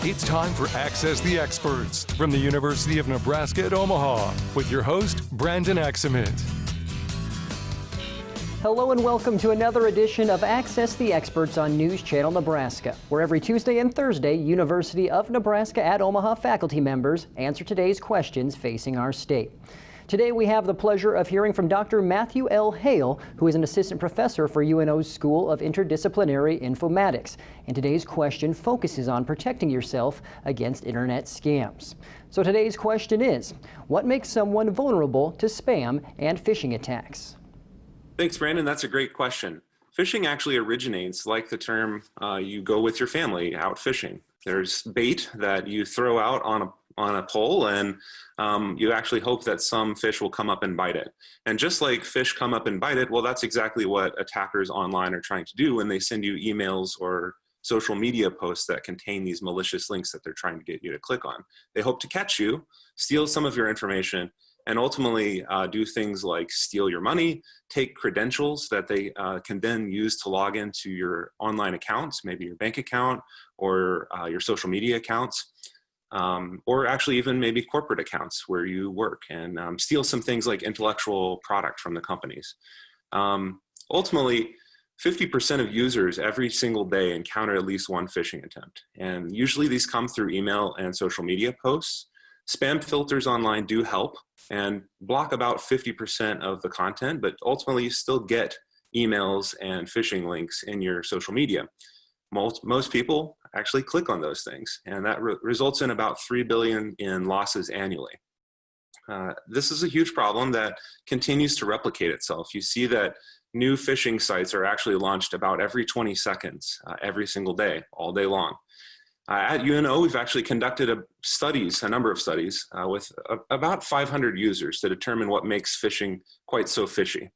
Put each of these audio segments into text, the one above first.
It's time for Access the Experts from the University of Nebraska at Omaha with your host, Brandon Axamit. Hello and welcome to another edition of Access the Experts on News Channel Nebraska, where every Tuesday and Thursday, University of Nebraska at Omaha faculty members answer today's questions facing our state. Today we have the pleasure of hearing from Dr. Matthew L. Hale, who is an assistant professor for UNO's School of Interdisciplinary Informatics. And today's question focuses on protecting yourself against internet scams. So today's question is, what makes someone vulnerable to spam and phishing attacks? Thanks, Brandon. That's a great question. Phishing actually originates like the term you go with your family out fishing. There's bait that you throw out on a pole, and you actually hope that some fish will come up and bite it. And just like fish come up and bite it, well, that's exactly what attackers online are trying to do when they send you emails or social media posts that contain these malicious links that they're trying to get you to click on. They hope to catch you, steal some of your information, and ultimately do things like steal your money, take credentials that they can then use to log into your online accounts, maybe your bank account or your social media accounts, or actually even maybe corporate accounts where you work, and steal some things like intellectual product from the companies. Ultimately, 50% of users every single day encounter at least one phishing attempt. And usually these come through email and social media posts. Spam filters online do help and block about 50% of the content, but ultimately you still get emails and phishing links in your social media. Most people actually click on those things, and that results in about $3 billion in losses annually. This is a huge problem that continues to replicate itself. You see that new phishing sites are actually launched about every 20 seconds, every single day, all day long. At UNO, we've actually conducted a number of studies with about 500 users to determine what makes phishing quite so fishy.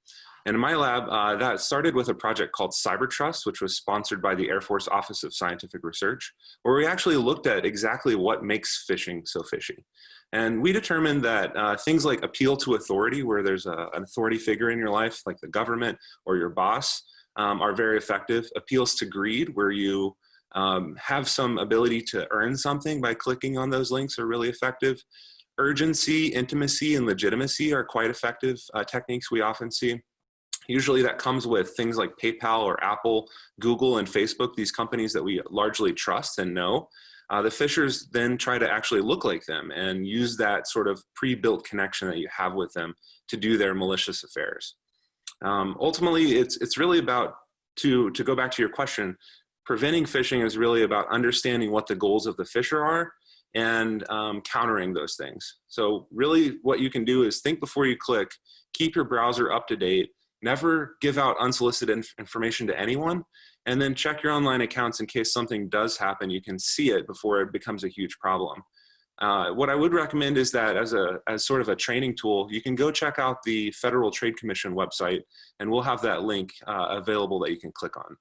And in my lab, that started with a project called CyberTrust, which was sponsored by the Air Force Office of Scientific Research, where we actually looked at exactly what makes phishing so fishy. And we determined that things like appeal to authority, where there's an authority figure in your life, like the government or your boss, are very effective. Appeals to greed, where you have some ability to earn something by clicking on those links, are really effective. Urgency, intimacy, and legitimacy are quite effective techniques we often see. Usually that comes with things like PayPal or Apple, Google, and Facebook, these companies that we largely trust and know. The phishers then try to actually look like them and use that sort of pre-built connection that you have with them to do their malicious affairs. Ultimately, it's really about, to go back to your question, preventing phishing is really about understanding what the goals of the phisher are and countering those things. So really what you can do is think before you click, keep your browser up to date, never give out unsolicited information to anyone, and then check your online accounts in case something does happen. You can see it before it becomes a huge problem. What I would recommend is that as sort of a training tool, you can go check out the Federal Trade Commission website, and we'll have that link available that you can click on.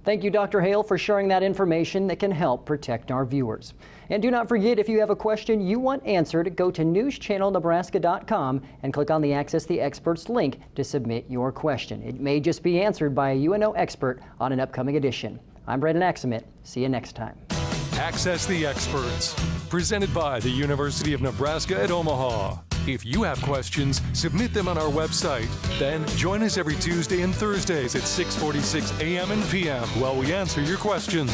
Thank you, Dr. Hale, for sharing that information that can help protect our viewers. And do not forget, if you have a question you want answered, go to newschannelnebraska.com and click on the Access the Experts link to submit your question. It may just be answered by a UNO expert on an upcoming edition. I'm Brandon Axamit. See you next time. Access the Experts, presented by the University of Nebraska at Omaha. If you have questions, submit them on our website. Then join us every Tuesday and Thursdays at 6:46 a.m. and p.m. while we answer your questions.